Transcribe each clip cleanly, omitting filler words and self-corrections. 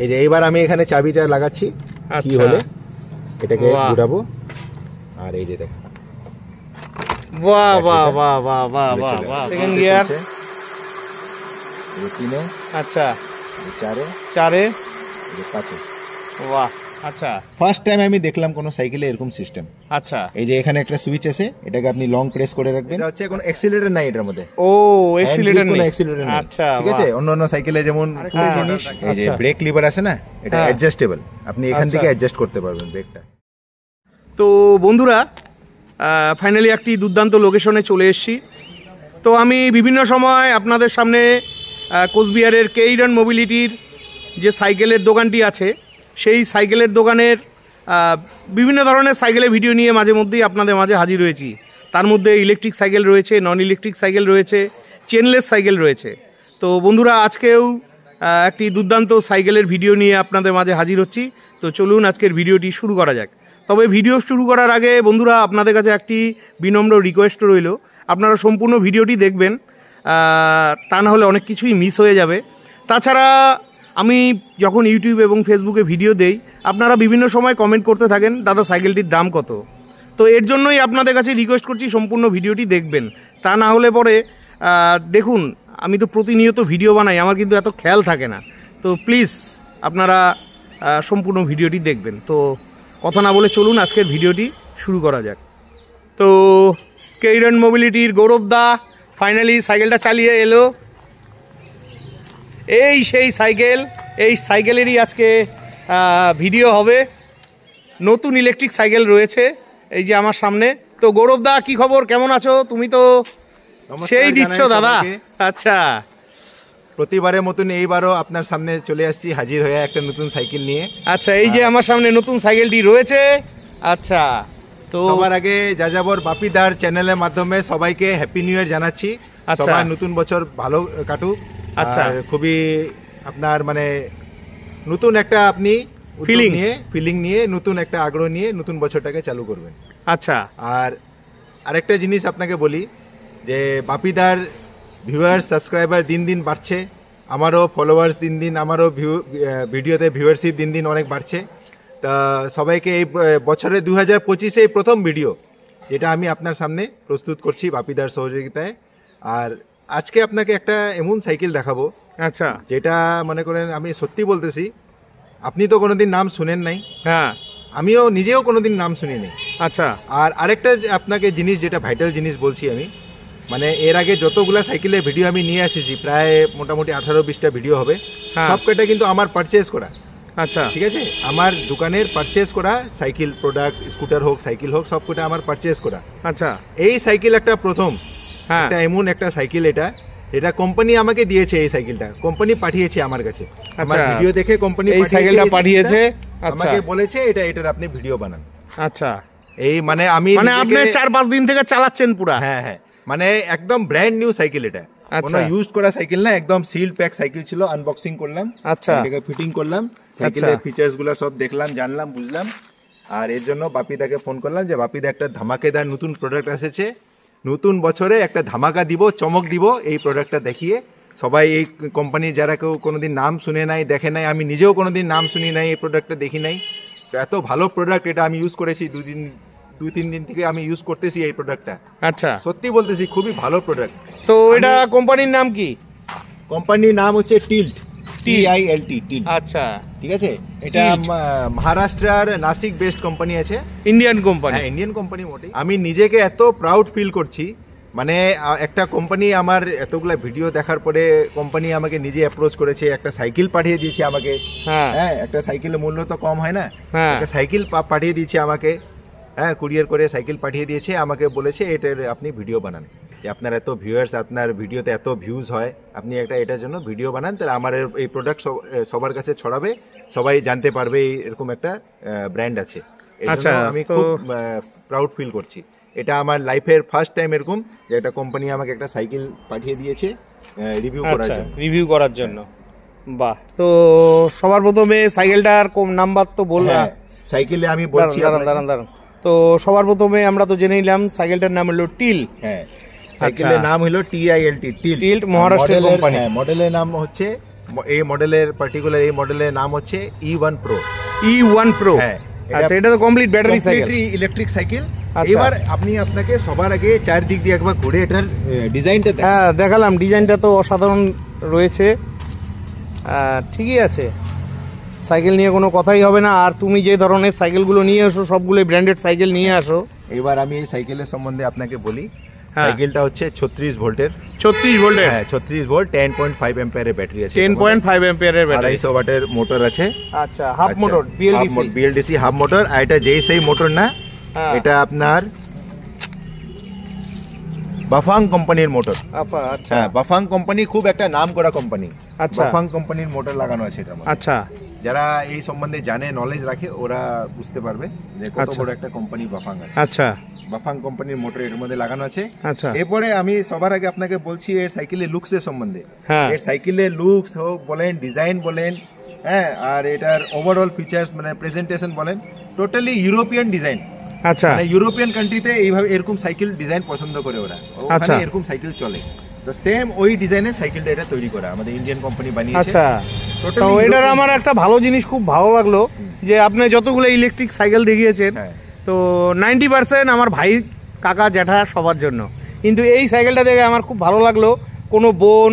এই যে এইবার আমি এখানে চাবিটা লাগাচ্ছি, কি হলে এটাকে ঘুরাবো, আর এই যে দেখো, বাহ বাহ বাহ বাহ বাহ বাহ বাহ। সেকেন্ড গিয়ার, তিনে, আচ্ছা চারে, চারে, পাঁচে। বাহ, আচ্ছা। ফার্স্ট টাইম আমি দেখলাম কোন সাইকেলে এরকম সিস্টেম। আচ্ছা, এই যে এখানে একটা সুইচ আছে, এটাকে আপনি লং প্রেস করে রাখবেন। এটা হচ্ছে কোনো অ্যাক্সিলারেটর নাই এটার মধ্যে। ও, অ্যাক্সিলারেটর নেই। অ্যাক্সিলারেটর নেই। আচ্ছা, ঠিক আছে, অন্য সাইকেলে যেমন এই যে ব্রেক লিভার আছে না, এটা অ্যাডজাস্টেবল, আপনি এখান থেকে অ্যাডজাস্ট করতে পারবেন ব্রেকটা। তো বন্ধুরা, ফাইনালি একটি দুর্দান্ত লোকেশনে চলে এসেছি। তো আমি বিভিন্ন সময় আপনাদের সামনে কোচবিহারের কেইরন মোবিলিটির যে সাইকেলের দোকানটি আছে, সেই সাইকেলের দোকানের বিভিন্ন ধরনের সাইকেলের ভিডিও নিয়ে মাঝে মধ্যেই আপনাদের মাঝে হাজির হয়েছি। তার মধ্যে ইলেকট্রিক সাইকেল রয়েছে, নন ইলেকট্রিক সাইকেল রয়েছে, চেনলেস সাইকেল রয়েছে। তো বন্ধুরা, আজকেও একটি দুর্দান্ত সাইকেলের ভিডিও নিয়ে আপনাদের মাঝে হাজির হচ্ছি। তো চলুন আজকের ভিডিওটি শুরু করা যাক। তবে ভিডিও শুরু করার আগে বন্ধুরা, আপনাদের কাছে একটি বিনম্র রিকোয়েস্ট রইল, আপনারা সম্পূর্ণ ভিডিওটি দেখবেন, তা না হলে অনেক কিছুই মিস হয়ে যাবে। তাছাড়া আমি যখন ইউটিউব এবং ফেসবুকে ভিডিও দেই, আপনারা বিভিন্ন সময় কমেন্ট করতে থাকেন, দাদা সাইকেলটির দাম কত। তো এর জন্যই আপনাদের কাছে রিকোয়েস্ট করছি, সম্পূর্ণ ভিডিওটি দেখবেন। তা না হলে পরে দেখুন, আমি তো প্রতিনিয়ত ভিডিও বানাই, আমার কিন্তু এত খেয়াল থাকে না। তো প্লিজ আপনারা সম্পূর্ণ ভিডিওটি দেখবেন। তো কথা না বলে চলুন আজকের ভিডিওটি শুরু করা যাক। তো কেইরন মোবিলিটির গৌরব দা ফাইনালি সাইকেলটা চালিয়ে এলো। এই সেই সাইকেল, এই সাইকেলেরই আজকে ভিডিও হবে। নতুন ইলেকট্রিক সাইকেল রয়েছে এই যে আমার সামনে। তো গৌরব দা, কি খবর, কেমন আছো? তুমি তো সেই দিচ্ছ দাদা। আচ্ছা, প্রতিবারের মতন এইবারও আপনার সামনে চলে আসছি হাজির হয়ে একটা নতুন সাইকেল নিয়ে। আচ্ছা, এই যে আমার সামনে নতুন সাইকেলটি রয়েছে। আচ্ছা, তো সবার আগে যাযাবর বাপিদার চ্যানেলের মাধ্যমে সবাইকে হ্যাপি নিউ ইয়ার জানাচ্ছি। সবার নতুন বছর ভালো কাটুক। আচ্ছা, খুবই আপনার মানে নতুন একটা আপনি ফিলিং নিয়ে নতুন একটা আগ্রহ নিয়ে নতুন বছরটাকে চালু করবেন। আচ্ছা, আর আরেকটা জিনিস আপনাকে বলি যে বাপিদার ভিউয়ার্স সাবস্ক্রাইবার দিন দিন বাড়ছে, আমারও ফলোয়ার্স দিন দিন, আমারও ভিডিওতে ভিউয়ারশিপ দিন দিন অনেক বাড়ছে। তা সবাইকে এই বছরে 2025 প্রথম ভিডিও যেটা আমি আপনার সামনে প্রস্তুত করছি বাপিদার সহযোগিতায়। আর আজকে আপনাকে একটা এমন সাইকেল দেখাবো, আচ্ছা, যেটা মনে করেন, আমি সত্যি বলতেছি, আপনি তো কোনোদিন নাম শুনেন নাই, হ্যাঁ, আমিও নিজেও কোনোদিন নাম শুনি নাই। আচ্ছা, আর আরেকটা আপনাকে জিনিস, যেটা ভাইটাল জিনিস বলছি আমি, মানে এর আগে যতগুলা সাইকেলের ভিডিও আমি নিয়ে এসেছি, প্রায় মোটামুটি 18-20টা ভিডিও হবে, সবকটা কিন্তু আমার পারচেজ করা। আচ্ছা, ঠিক আছে, আমার দোকানের পারচেজ করা সাইকেল প্রোডাক্ট, স্কুটার হোক সাইকেল হোক, সবকটা আমার পারচেজ করা। আচ্ছা, এই সাইকেল একটা প্রথম, একটা এমন একটা সাইকেল, এটা কোম্পানি আমাকে দিয়েছে। এই সাইকেলটা কোম্পানি পাঠিয়েছে আমার কাছে, আমার ভিডিও দেখে কোম্পানি এই সাইকেলটা পাঠিয়েছে, আমাকে বলেছে এটার আপনি ভিডিও বানান। আচ্ছা, এই মানে আমি আপনি 4-5 দিন থেকে চালাচ্ছেন পুরা? হ্যাঁ হ্যাঁ, মানে একদম ব্র্যান্ড নিউ সাইকেল, এটা কোনো ইউজ করা সাইকেল না, একদম সিল প্যাক সাইকেল ছিল। আনবক্সিং করলাম, আচ্ছা, এটাকে ফিটিং করলাম, সাইকেলের ফিচার্স গুলো সব দেখলাম, জানলাম, বুঝলাম। আর এর জন্য বাপিদাকে ফোন করলাম যে বাপিদা একটা ধামাকেদার নতুন প্রোডাক্ট এসেছে, নতুন বছরে একটা ধামাকা দিব, চমক দিব এই প্রোডাক্টটা দেখিয়ে। সবাই এই কোম্পানির যারা কেউ কোনোদিন নাম শুনে নাই, দেখে নাই, আমি নিজেও কোনোদিন নাম শুনি নাই, এই প্রোডাক্টটা দেখি নাই, তো এত ভালো প্রোডাক্ট, এটা আমি ইউজ করেছি 2-3 দিন থেকে আমি ইউজ করতেছি এই প্রোডাক্টটা। আচ্ছা, সত্যি বলতেছি খুবই ভালো প্রোডাক্ট। তো এটা কোম্পানির নাম কি? কোম্পানির নাম হচ্ছে টিল্ট, TILT, টিল্ট। আচ্ছা, ঠিক আছে, এটা মহারাষ্ট্রের নাসিক বেসড কোম্পানি আছে, ইন্ডিয়ান কোম্পানি। হ্যাঁ, ইন্ডিয়ান কোম্পানি মোটেই। আমি নিজেকে এত প্রাউড ফিল করছি, মানে একটা কোম্পানি আমার এতগুলা ভিডিও দেখার পরে কোম্পানি আমাকে নিজে অ্যাপ্রোচ করেছে, একটা সাইকেল পাঠিয়ে দিয়েছে আমাকে। হ্যাঁ, একটা সাইকেলের মূল্য তো কম হয় না, একটা সাইকেল পাঠিয়ে দিয়েছে আমাকে, হ্যাঁ, কুরিয়ার করে সাইকেল পাঠিয়ে দিয়েছে আমাকে, বলেছে এটার আপনি ভিডিও বানান, যে আপনার এত ভিউয়ার্স, আপনার ভিডিওতে এত ভিউজ হয়, আপনি এটার জন্য ভিডিও বানান, তাহলে আমার এই প্রোডাক্ট সবার কাছে ছড়াবে, সবাই জানতে পারবে এরকম একটা ব্র্যান্ড আছে। আচ্ছা, আমি খুব প্রাউড ফিল করছি। এটা আমার লাইফের ফার্স্ট টাইম এরকম যে একটা কোম্পানি আমাকে একটা সাইকেল পাঠিয়ে দিয়েছে রিভিউ করার জন্য। বাহ, তো সবার প্রথমে সাইকেলটার নাম্বার তো বললাম, সাইকেলে আমি বলছি, দাঁড়ান। তো সবার প্রথমে আমরা তো জেনে নিলাম সাইকেলটার নাম হলো টিল। হ্যাঁ, সাইকেলের নাম হলো TILT, টিল্ট, মহারাষ্ট্রের কোম্পানি। মডেলের নাম হচ্ছে এই মডেলের পার্টিকুলার এই মডেলের নাম হচ্ছে E1 Pro। E1 Pro, হ্যাঁ আচ্ছা, এটা তো complete battery cycle, electric cycle. আচ্ছা। এবার আপনাকে সবার আগে চারদিক দিয়ে একবার ঘুরে এটার ডিজাইনটা হ্যাঁ দেখালাম, ডিজাইনটা তো অসাধারণ রয়েছে। ঠিকই আছে, সাইকেল নিয়ে কোনো কথাই হবে না। আর তুমি যে ধরনের সাইকেলগুলো নিয়ে আসো সবগুলোই ব্র্যান্ডেড সাইকেল নিয়ে আসো। এবার আমি এই সাইকেলের সম্বন্ধে আপনাকে বলি। সাইকেলটা হচ্ছে 36 ভোল্টের। 36 ভোল্টের? হ্যাঁ 36 ভোল্ট, 10.5 অ্যাম্পিয়ারের ব্যাটারি আছে। 10.5 অ্যাম্পিয়ারের ব্যাটারি, 250 ওয়াটের মোটর আছে। আচ্ছা, half motor, BLDC half motor. আর এটা যেই সেই মোটর না, এটা আপনার বাফাং কোম্পানির মোটর। আচ্ছা, হ্যাঁ বাফাং কোম্পানি খুব একটা নাম করা কোম্পানি। আচ্ছা, বাফাং কোম্পানির মোটর লাগানো আছে এটা। আচ্ছা, যারা এই সম্বন্ধে জানে, নলেজ রাখে, ওরা বুঝতে পারবে যে কত বড় একটা কোম্পানি বাফাং আছে। আচ্ছা, বাফাং কোম্পানির মোটর এর মধ্যে লাগানো আছে। আচ্ছা, এরপরে আমি সবার আগে আপনাকে বলছি এর সাইকেলের লুকসের সম্বন্ধে। হ্যাঁ, এর সাইকেলের লুকস হোক বলেন, ডিজাইন বলেন, হ্যাঁ, আর এটার ওভারঅল ফিচার্স মানে প্রেজেন্টেশন বলেন, টোটালি ইউরোপিয়ান ডিজাইন। আচ্ছা, মানে ইউরোপিয়ান কান্ট্রিতে এইভাবে এরকম সাইকেল ডিজাইন পছন্দ করে ওরা, ওখানে এরকম সাইকেল চলে। তো সেম ওই ডিজাইনের সাইকেলটা এটা তৈরি করা আমাদের ইন্ডিয়ান কোম্পানি বানিয়েছে। আচ্ছা, তো এটার আমার একটা ভালো জিনিস খুব ভালো লাগলো যে আপনি যতগুলো ইলেকট্রিক সাইকেল দেখিয়েছেন, তো 90% আমার ভাই, কাকা, জ্যাঠা সবার জন্য, কিন্তু এই সাইকেলটা দেখে আমার খুব ভালো লাগলো। কোনো বোন,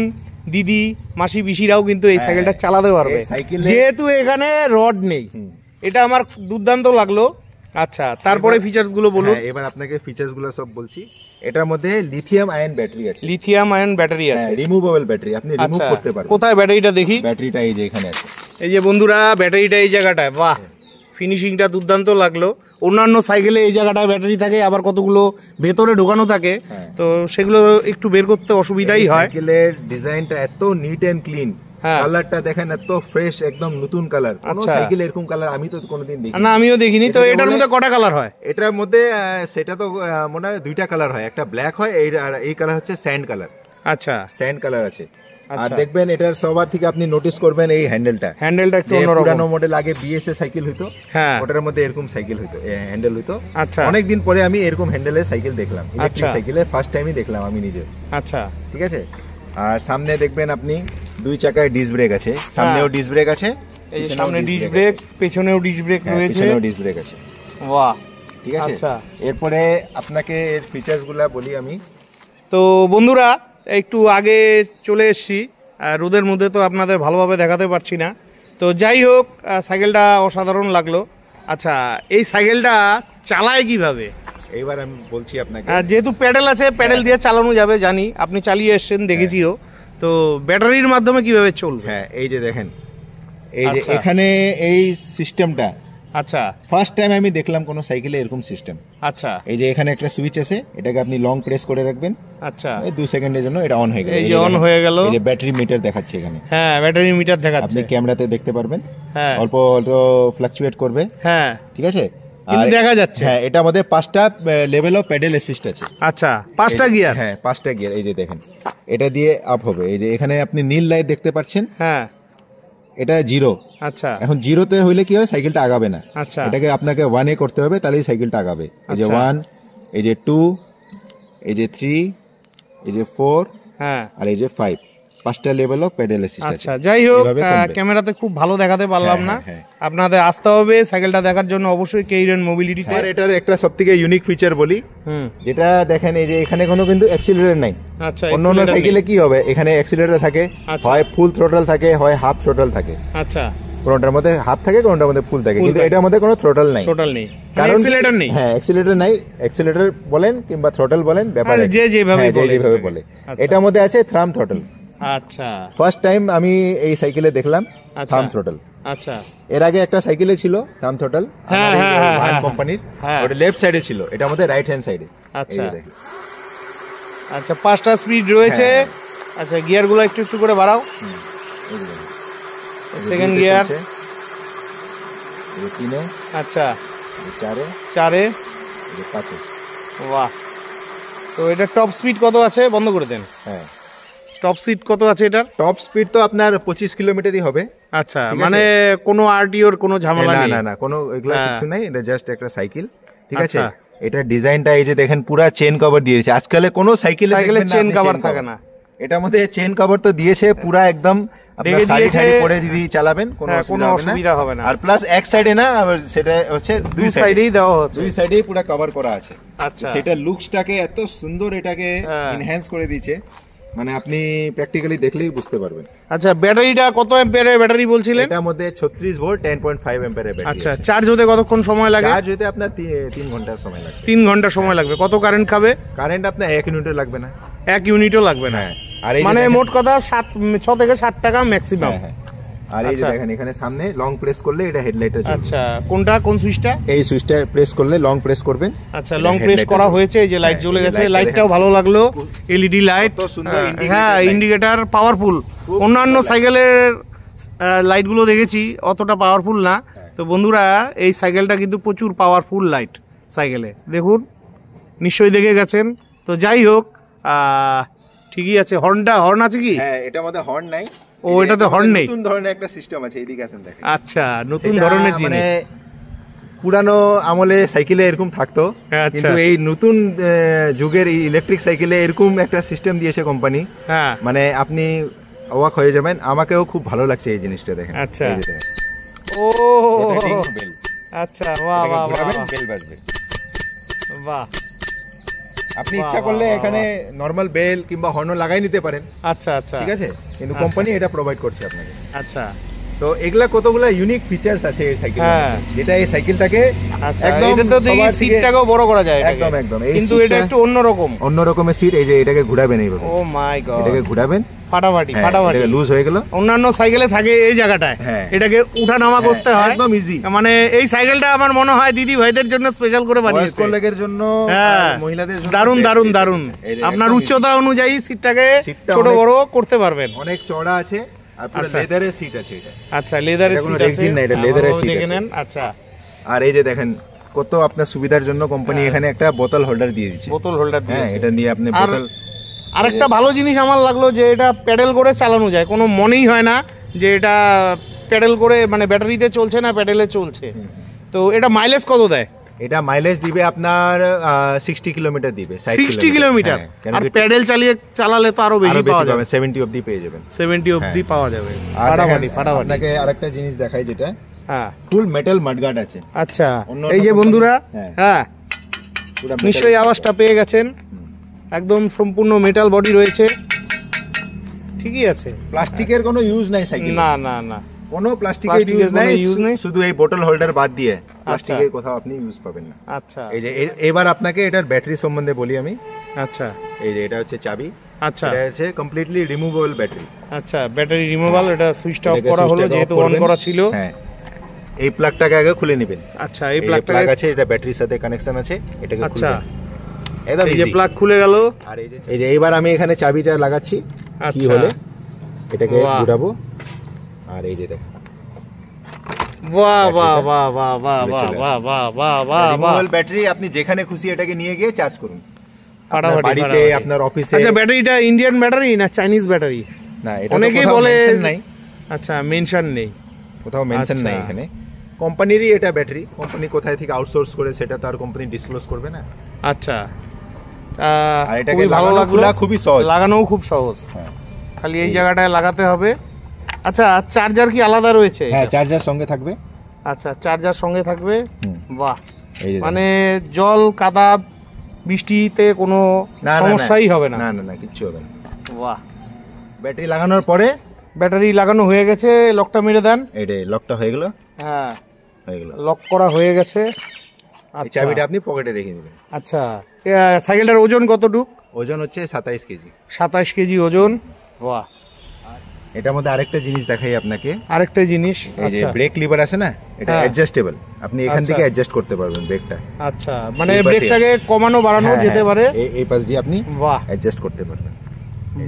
দিদি, মাসি, পিসিরাও কিন্তু এই সাইকেলটা চালাতে পারবে, যেহেতু এখানে রড নেই। এটা আমার দুর্দান্ত লাগলো। আচ্ছা, তারপরে ফিচার্স গুলো বলুন। এবার আপনাকে ফিচার্স গুলো সব বলছি। এটার মধ্যে লিথিয়াম আয়ন ব্যাটারি আছে। লিথিয়াম আয়ন ব্যাটারি আছে, রিমুভেবল ব্যাটারি, আপনি রিমুভ করতে পারবেন। কোথায় ব্যাটারিটা দেখি? ব্যাটারিটা এই যে এখানে আছে। এই যে বন্ধুরা, ব্যাটারিটা এই জায়গাটায়। বাহ, ফিনিশিংটা দুর্দান্ত লাগলো। অন্যান্য সাইকেলে এই জায়গাটায় ব্যাটারি থাকে, আবার কতগুলো ভেতরে ঢোকানো থাকে, তো সেগুলো একটু বের করতে অসুবিধাই হয়। সাইকেলের ডিজাইনটা এত নিট এন্ড ক্লিন, কালারটা দেখেন এত ফ্রেশ, একদম নতুন কালার। কোন সাইকেল এরকম কালার আমি তো কোনোদিন দেখিনি। না, আমিও দেখিনি। তো এটার মধ্যে কটা কালার হয়? এটার মধ্যে সেটা তো মনে হয় দুইটা কালার হয়, একটা ব্ল্যাক হয়, এই কালার হচ্ছে স্যান্ড কালার। আচ্ছা, স্যান্ড কালার আছে। আর দেখবেন এটার সবার থেকে আপনি নোটিস করবেন এই হ্যান্ডেলটা একটু অন্যরকম। পুরানো মডেল আগে বিএসএ সাইকেল হইতো, ওটার মধ্যে এরকম সাইকেল হইতো, হ্যান্ডেল হইতো। আচ্ছা, অনেকদিন পরে আমি এরকম হ্যান্ডেলের সাইকেল দেখলাম, ইলেকট্রিক সাইকেলে ফার্স্ট টাইমই দেখলাম আমি নিজে। আচ্ছা, ঠিক আছে। আর সামনে দেখবেন আপনি দুই চাকায় ডিস্ক ব্রেক আছে, সামনেও ডিস্ক ব্রেক আছে, এই যে সামনে ডিস্ক ব্রেক, পেছনেও ডিস্ক ব্রেক রয়েছে, পেছনেও ডিস্ক ব্রেক আছে। বাহ, ঠিক আছে। আচ্ছা, এরপরে আপনাকে এর ফিচার্সগুলো বলি আমি। তো বন্ধুরা, একটু আগে চলে এসেছি, রোদের মধ্যে তো আপনাদের ভালোভাবে দেখাতে পারছি না। তো যাই হোক, সাইকেলটা অসাধারণ লাগলো। আচ্ছা, এই সাইকেলটা চালায় কিভাবে? এইবার আমি বলছি আপনাকে। যেহেতু প্যাডেল আছে, প্যাডেল দিয়ে চালানো যাবে, জানি আপনি চালিয়ে এসেছেন, দেখেছিও। তো ব্যাটারির মাধ্যমে কিভাবে চলবে? হ্যাঁ, এই যে দেখেন, এই যে এখানে এই সিস্টেমটা, আচ্ছা, ফার্স্ট টাইম আমি দেখলাম কোন সাইকেলে এরকম সিস্টেম। আচ্ছা, এই যে এখানে একটা সুইচ আছে, এটাকে আপনি লং প্রেস করে রাখবেন। আচ্ছা, এই 2 সেকেন্ডের জন্য এটা অন হয়ে গেল। এই যে অন হয়ে গেল। এই যে ব্যাটারি মিটার দেখাচ্ছে এখানে। হ্যাঁ, ব্যাটারি মিটার দেখাচ্ছে, আপনি ক্যামেরাতে দেখতে পারবেন। হ্যাঁ, অল্প অল্প ফ্লাকচুয়েট করবে। হ্যাঁ, ঠিক আছে, কিন্তু দেখা যাচ্ছে। হ্যাঁ, এটা আমাদের 5টা লেভেল অফ প্যাডেল অ্যাসিস্ট আছে। আচ্ছা, 5টা গিয়ার। হ্যাঁ, 5টা গিয়ার। এই যে দেখেন, এটা দিয়ে আপ হবে। এই যে এখানে আপনি নীল লাইট দেখতে পাচ্ছেন। হ্যাঁ, এটা 0। আচ্ছা, এখন 0-তে হইলে কি হয়, সাইকেলটা আগাবে না। আচ্ছা, এটাকে আপনাকে 1-এ করতে হবে, তাহলেই সাইকেলটা আগাবে। এই যে 1, এই যে 2, এই যে 3, এই যে 4, হ্যাঁ, আর এই যে 5, 5টা লেভেল অফ প্যাডেল অ্যাসিস্ট আছে। আচ্ছা, যাই হোক, ক্যামেরাতে খুব ভালো দেখাতে পারলাম না, আপনাদের আসতে হবে সাইকেলটা দেখার জন্য অবশ্যই কেইরন মোবিলিটিতে। আর এটার একটা সবথেকে ইউনিক ফিচার বলি, যেটা দেখেন, এই যে এখানে কোনো কিন্তু অ্যাক্সিলারেটর নাই। আচ্ছা, অন্য সাইকেলে কি হবে, এখানে অ্যাক্সিলারেটর থাকে, হয় ফুল থ্রোটল থাকে, হয় হাফ থ্রোটল থাকে। আচ্ছা, কোনটার মধ্যে হাফ থাকে, কোনটার মধ্যে ফুল থাকে, কিন্তু এটার মধ্যে কোনো থ্রোটল নাই। থ্রোটল নেই, কারণ অ্যাক্সিলারেটর নেই। হ্যাঁ, অ্যাক্সিলারেটর নাই। অ্যাক্সিলারেটর বলেন কিংবা থ্রোটল বলেন, ব্যাপার যে যেভাবে বলে। এটার মধ্যে আছে থাম্ব থ্রোটল। আচ্ছা, ফার্স্ট টাইম আমি এই সাইকেলে দেখলাম থাম্ব থ্রোটল। আচ্ছা, এর আগে একটা সাইকেলে ছিল থাম্ব থ্রোটল, ভান কোম্পানির, ওটা লেফট সাইডে ছিল, এটা আমাদের রাইট হ্যান্ড সাইডে। আচ্ছা, আচ্ছা, 5টা স্পিড রয়েছে। আচ্ছা, গিয়ারগুলো একটু একটু করে বাড়াও। সেকেন্ড গিয়ার, 3-এ, আচ্ছা, 4-এ, 5-এ। বাহ, তো এটা টপ স্পিড কত আছে? বন্ধ করে দেন। হ্যাঁ, টপ স্পিড কত আছে এটার? টপ স্পিড তো আপনার 25 কিলোমিটারই হবে। আচ্ছা, মানে কোনো আরটিওর কোনো ঝামেলা নেই? না, কোনো এগুলা কিছু নাই, এটা জাস্ট একটা সাইকেল। ঠিক আছে। এটা ডিজাইনটা এই যে দেখেন, পুরো চেন কভার দিয়েছে। আজকালে কোনো সাইকেলে চেন কভার থাকে না। এটার মধ্যে চেন কভার তো দিয়েছে পুরা একদম, ঢেকে দিয়েছে, পরে যদি চালাবেন কোনো অসুবিধা হবে না। আর প্লাস এক সাইডে না, সেটা হচ্ছে দুই সাইডেই দেওয়া হচ্ছে, দুই সাইডেই পুরো কভার করা আছে। আচ্ছা, সেটা লুকসটাকে এত সুন্দর এটাকে এনহ্যান্স করে দিয়েছে, মানে আপনি প্র্যাকটিক্যালি দেখলেই বুঝতে পারবেন। আচ্ছা, ব্যাটারিটা কত অ্যাম্পিয়ারের ব্যাটারি বলছিলেন? এটার মধ্যে 36 ভোল্ট 10.5 অ্যাম্পিয়ারের ব্যাটারি। আচ্ছা, চার্জ হতে কতক্ষণ সময় লাগে? চার্জ হতে আপনার 3 ঘন্টার সময় লাগবে। 3 ঘন্টা সময় লাগবে। কত কারেন্ট খাবে? কারেন্ট আপনার 1 ইউনিটও লাগবে না। 1 ইউনিটও লাগবে না। আর মানে মোট কথা 6 থেকে 7 টাকা ম্যাক্সিমাম। আর এই যে দেখেন এখানে সামনে লং প্রেস করলে এটা হেডলাইটটা জ্বলবে। আচ্ছা, কোন সুইচটা? এই সুইচটা প্রেস করলে, লং প্রেস করবেন। আচ্ছা, লং প্রেস করা হয়েছে, এই যে লাইট জ্বলে গেছে। লাইটটাও ভালো লাগলো, এলইডি লাইট, কত সুন্দর হ্যাঁ, ইন্ডিকেটর পাওয়ারফুল। অন্যান্য সাইকেলের লাইটগুলো দেখেছি অতটা পাওয়ারফুল না। তো বন্ধুরা, এই সাইকেলটা কিন্তু প্রচুর পাওয়ারফুল লাইট সাইকেলে, দেখুন, নিশ্চয়ই দেখে গেছেন। তো যাই হোক, ঠিকই আছে। হর্ন আছে কি? হ্যাঁ, এটার মধ্যে হর্ন নাই। ও, এটাতে হর্ন নেই। নতুন ধরনের একটা সিস্টেম আছে, এইদিকে আসেন দেখেন। আচ্ছা, নতুন ধরনের জিনিস। মানে পুরানো আমলে সাইকেলে এরকম থাকতো, কিন্তু এই নতুন যুগের এই ইলেকট্রিক সাইকেলে এরকম একটা সিস্টেম দিয়েছে কোম্পানি। হ্যাঁ, মানে আপনি অবাক হয়ে যাবেন। আমাকেও খুব ভালো লাগছে এই জিনিসটা দেখেন। আচ্ছা, ও আচ্ছা, বাহ বাহ বাহ, বেল বাজবে। বাহ, আপনি ইচ্ছা করলে এখানে নরমাল বেল কিংবা হর্ন লাগাই নিতে পারেন। আচ্ছা আচ্ছা, ঠিক আছে, কিন্তু কোম্পানি এটা প্রোভাইড করছে আপনাকে। আচ্ছা, তো এগুলা কতগুলা ইউনিক ফিচারস আছে এই সাইকেল, যেটা এই সাইকেলটাকে একদম সিটটাকেও বড় করা যায়। একদম একদম, কিন্তু এটা একটু অন্য রকমের সিট। এই যে এটাকে ঘোরাবেন এইভাবে, ও মাই গড, এটাকে ঘোরাবেন, ফাটাফাটি লুজ হয়ে গেল। অন্যান্য সাইকেলে থাকে এই জায়গাটায়, এটাকে উঠানামা করতে হয়, একদম ইজি। মানে এই সাইকেলটা আমার মনে হয় দিদি ভাইদের জন্য স্পেশাল করে বানিয়েছে, কলিগের জন্য, মহিলাদের জন্য। দারুন দারুন দারুন। আপনার উচ্চতা অনুযায়ী সিটটাকে ছোট বড় করতে পারবেন। অনেক চওড়া আছে, আর পুরো লেদারের সিট আছে এটা। আচ্ছা, লেদারের সিট আছে, না, এটা লেদারের সিট দেখে নেন। আচ্ছা, আর এই যে দেখেন কত আপনার সুবিধার জন্য কোম্পানি এখানে একটা বোতল হোল্ডার দিয়ে দিয়েছে। বোতল হোল্ডার দিয়েছে, এটা নিয়ে আপনি বোতল। আরেকটা ভালো জিনিস আমার লাগলো যে এটা প্যাডেল করে চালানো যায়, কোনো মনেই হয় না যে এটা প্যাডেল করে, মানে ব্যাটারিতে চলছে না প্যাডেলে চলছে। তো এটা মাইলেজ কত দেয়? এটা মাইলেজ দিবে আপনার 60 কিলোমিটার দিবে। 60 কিলোমিটার, আর প্যাডেল চালালে তো আরো বেশি পাওয়া যাবে, 70 অবধি পেয়ে যাবেন। 70 অবধি পাওয়া যাবে। ফাটাফাটি। আপনাকে আরেকটা জিনিস দেখাই, যেটা হ্যাঁ, ফুল মেটাল মাডগার্ড আছে। আচ্ছা, এই যে বন্ধুরা, হ্যাঁ, নিশ্চয়ই আওয়াজটা পেয়ে গেছেন, একদম সম্পূর্ণ মেটাল বডি রয়েছে, ঠিকই আছে। প্লাস্টিকের কোনো ইউজ নাই সাইকেল, না না না, কোনো প্লাস্টিকের ইউজ নাই, শুধু এই বোতল হোল্ডার বাদ দিয়ে প্লাস্টিকের কোথাও আপনি ইউজ পাবেন না। আচ্ছা, এই যে এবার আপনাকে এটার ব্যাটারি সম্বন্ধে বলি আমি। আচ্ছা, এই যে এটা হচ্ছে চাবি। আচ্ছা, এটা হচ্ছে কমপ্লিটলি রিমুভেবল ব্যাটারি। আচ্ছা, ব্যাটারি রিমুভাল, এটা সুইচটা অফ করা হলো যেহেতু অন করা ছিল। হ্যাঁ, এই প্লাগটাকে আগে খুলে নেবেন। আচ্ছা, এই প্লাগটা আছে, এটা ব্যাটারির সাথে কানেকশন আছে, এটাকে খুলবেন। আচ্ছা, এই যে প্লাগ খুলে গেল। আর এই যে এবার আমি এখানে চাবিটা লাগাচ্ছি, কি হলে এটাকে ঘোরাবো, আর এই যে দেখেন, বাহ বাহ বাহ বাহ বাহ বাহ বাহ বাহ বাহ বাহ, রিমুভেবল ব্যাটারি। আপনি যেখানে খুশি এটাকে নিয়ে গিয়ে চার্জ করুন, আপনার বাড়িতে, আপনার অফিসে। আচ্ছা, ব্যাটারিটা ইন্ডিয়ান ব্যাটারি না চাইনিজ ব্যাটারি? না, এটা অনেকেই বলে নাই। আচ্ছা, মেনশন নেই, কোথাও মেনশন নাই এখানে। কোম্পানিরই এটা ব্যাটারি, কোম্পানি কোথায় থেকে আউটসোর্স করে সেটা তো আর কোম্পানি ডিসক্লোজ করবে না। আচ্ছা, আর এটাকে ভালো লাগলো, খুবই সহজ, লাগানোও খুব সহজ, খালি এই জায়গাটায় লাগাতে হবে। আচ্ছা, চার্জার কি আলাদা রয়েছে? হ্যাঁ, চার্জার সঙ্গে থাকবে। আচ্ছা, চার্জার সঙ্গে থাকবে। বাহ, মানে জল কাদা বৃষ্টিতে কোনো সমস্যাই হবে না? না না না, কিচ্ছু হবে না। বাহ, ব্যাটারি লাগানোর পরে, ব্যাটারি লাগানো হয়ে গেছে, লকটা মেরে দেন। এইটাই লকটা হয়ে গেল। হ্যাঁ, হয়ে গেল, লক করা হয়ে গেছে। আচ্ছা, চাবিটা আপনি পকেটে রেখে দিবেন। আচ্ছা, সাইকেলটার ওজন কতটুক? ওজন হচ্ছে 27 কেজি। 27 কেজি ওজন। বাহ, এটার মধ্যে আরেকটা জিনিস দেখাই আপনাকে। আরেকটা জিনিস, এই যে ব্রেক লিভার আছে না, এটা অ্যাডজাস্টেবল, আপনি এখান থেকে অ্যাডজাস্ট করতে পারবেন ব্রেকটা। আচ্ছা, মানে ব্রেকটাকে কমানো বাড়ানো যেতে পারে, এই পাশ দিয়ে আপনি অ্যাডজাস্ট করতে পারবেন।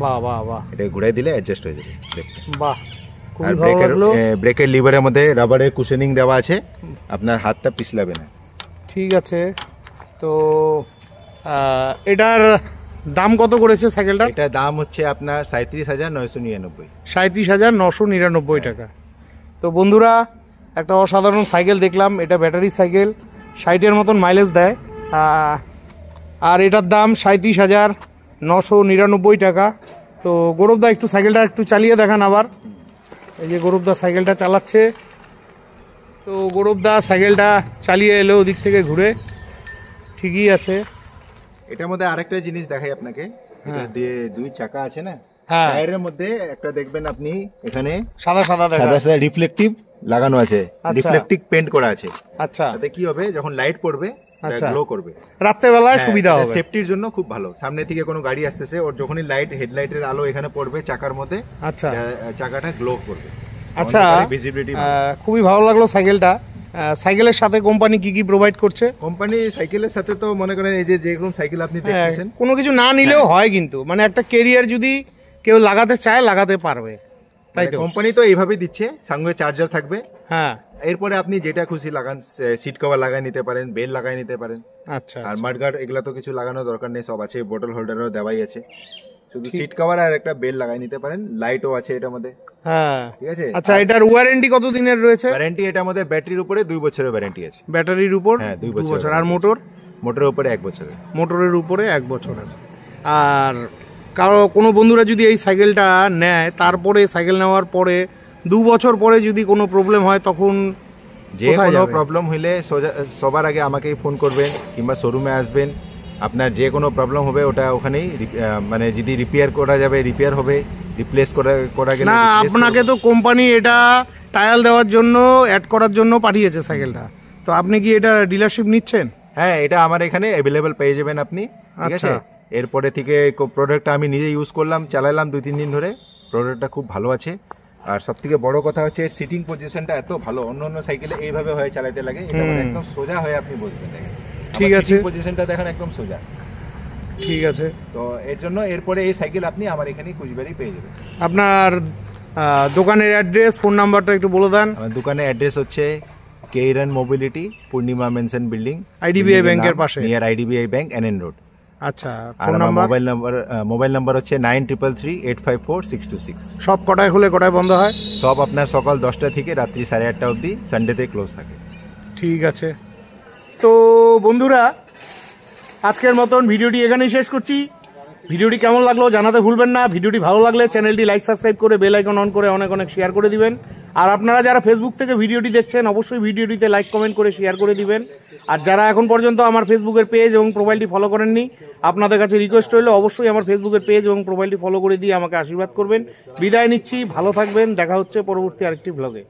বাহ বাহ বাহ, এটা ঘুরাই দিলে অ্যাডজাস্ট হয়ে যাবে ব্রেকটা। বাহ, খুবই ভালো লাগলো। ব্রেকের লিভারের মধ্যে রাবারের কুশনিং দেওয়া আছে, আপনার হাতটা পিছলাবে না। ঠিক আছে, তো এটার দাম কত করেছে সাইকেলটা? এটা দাম হচ্ছে আপনার 37,999। 37,999 টাকা। তো বন্ধুরা, একটা অসাধারণ সাইকেল দেখলাম, এটা ব্যাটারি সাইকেল, 60-এর মতন মাইলেজ দেয়, আর এটার দাম 37,999 টাকা। তো গৌরবদা একটু সাইকেলটা একটু চালিয়ে দেখান আবার। এই যে গৌরবদা সাইকেলটা চালাচ্ছে। তো গৌরবদা সাইকেলটা চালিয়ে এলো ওদিক থেকে ঘুরে, ঠিকই আছে। এটার মধ্যে আরেকটা জিনিস দেখাই আপনাকে, এটা দিয়ে দুই চাকা আছে না, হ্যাঁ, টায়ারের মধ্যে একটা দেখবেন আপনি এখানে সাদা সাদা সাদা সাদা রিফ্লেকটিভ লাগানো আছে, আচ্ছা। রিফ্লেকটিভ পেইন্ট করা আছে। আচ্ছা, তাতে কি হবে, যখন লাইট পড়বে আচ্ছা, গ্লো করবে, রাত্রেবেলায় সুবিধা হবে। সেফটির জন্য খুব ভালো। সামনে থেকে কোনো গাড়ি আসতেছে, ওর যখনই লাইট হেডলাইটের আলো এখানে পড়বে চাকার মধ্যে, আচ্ছা, চাকাটা গ্লো করবে। আচ্ছা, ভিজিবিলিটি খুবই ভালো লাগলো সাইকেলটা। সাইকেলের সাথে কোম্পানি কি কি প্রোভাইড করছে? কোম্পানি সাইকেলের সাথে তো মনে করেন এই যে যেরকম সাইকেল আপনি দেখতেছেন, কোনো কিছু না নিলেও হয়, কিন্তু মানে একটা কেরিয়ার যদি কেউ লাগাতে চায় লাগাতে পারবে, তাই তো? কোম্পানি তো এইভাবেই দিচ্ছে, সঙ্গে চার্জার থাকবে। হ্যাঁ, এরপরে আপনি যেটা খুশি লাগান, সিট কভার লাগাই নিতে পারেন, বেল লাগাই নিতে পারেন। আচ্ছা, আর মাডগার্ড এগুলা তো কিছু লাগানোর দরকার নেই, সব আছে, বোতল হোল্ডারও দেওয়াই আছে, শুধু সিট কভার আর একটা বেল লাগাই নিতে পারেন। লাইটও আছে এটার মধ্যে, হ্যাঁ, ঠিক আছে। আচ্ছা, এটার ওয়ারেন্টি কত দিনের রয়েছে? ওয়ারেন্টি এটার মধ্যে ব্যাটারির উপরে 2 বছরের ওয়ারেন্টি আছে। ব্যাটারির উপর হ্যাঁ, 2 বছর। বছর। আর মোটর? মোটরের উপরে 1 বছরের। মোটরের উপরে 1 বছর আছে। আর কোনো বন্ধুরা যদি এই সাইকেলটা নেয়, তারপরে সাইকেল নেওয়ার পরে 2 বছর পরে যদি কোনো প্রবলেম হয়, তখন যে কোনো প্রবলেম হইলে সবার আগে আমাকেই ফোন করবেন কিংবা শোরুমে আসবেন। আপনার যে কোনো প্রবলেম হবে ওটা ওখানেই মানে যদি রিপেয়ার করা যাবে রিপেয়ার হবে, রিপ্লেস করা গেলে না, আপনাকে তো কোম্পানি এটা টায়াল দেওয়ার জন্য, অ্যাড করার জন্য পাঠিয়েছে সাইকেলটা, তো আপনি কি এটা ডিলারশিপ নিচ্ছেন? হ্যাঁ, এটা আমার এখানে অ্যাভেলেবল পেয়ে যাবেন আপনি, ঠিক আছে। এরপরে থেকে প্রোডাক্টটা আমি নিজে ইউজ করলাম, চালালাম 2-3 দিন ধরে, প্রোডাক্টটা খুব ভালো আছে। আর সব থেকে বড় কথা হচ্ছে সিটিং পজিশনটা এত ভালো, অন্য অন্য সাইকেলে এইভাবে হয়ে চালাতে লাগে, এটা একদম সোজা হয়ে আপনি বসবেন। ঠিক আছে, পজিশনটা দেখেন একদম সোজা, ঠিক আছে। তো এর জন্য এরপরে এই সাইকেল আপনি আমার এখানেই কুচবিহারেই পেয়ে যাবেন। আপনার দোকানের অ্যাড্রেস, ফোন নাম্বারটা একটু বলে দেন। আমার দোকানের অ্যাড্রেস হচ্ছে কেইরন মোবিলিটি, পূর্ণিমা মেনশন বিল্ডিং, আইডিবিআই ব্যাংকের পাশে, near IDBI bank, NN road. আচ্ছা, আর আমার মোবাইল নাম্বার হচ্ছে 9333854626। সব কটায় খুলে কটায় বন্ধ হয়? সব আপনার সকাল 10টা থেকে রাত্রি 8:30 অবধি, সানডেতে ক্লোজ থাকে। ঠিক আছে। তো বন্ধুরা, আজকের মতন ভিডিওটি এখানেই শেষ করছি। ভিডিওটি কেমন লাগলো জানাতে ভুলবেন না। ভিডিওটি ভালো লাগলে চ্যানেলটি লাইক, সাবস্ক্রাইব করে বেল আইকন অন করে অনেক অনেক শেয়ার করে দিবেন। আর আপনারা যারা ফেসবুক থেকে ভিডিওটি দেখছেন, অবশ্যই ভিডিওটিতে লাইক, কমেন্ট করে শেয়ার করে দিবেন। আর যারা এখন পর্যন্ত আমার ফেসবুকের পেজ এবং প্রোফাইলটি ফলো করেননি, আপনাদের কাছে রিকোয়েস্ট রইল অবশ্যই আমার ফেসবুকের পেজ এবং প্রোফাইলটি ফলো করে দিয়ে আমাকে আশীর্বাদ করবেন। বিদায় নিচ্ছি, ভালো থাকবেন, দেখা হচ্ছে পরবর্তী আরেকটি ব্লগে।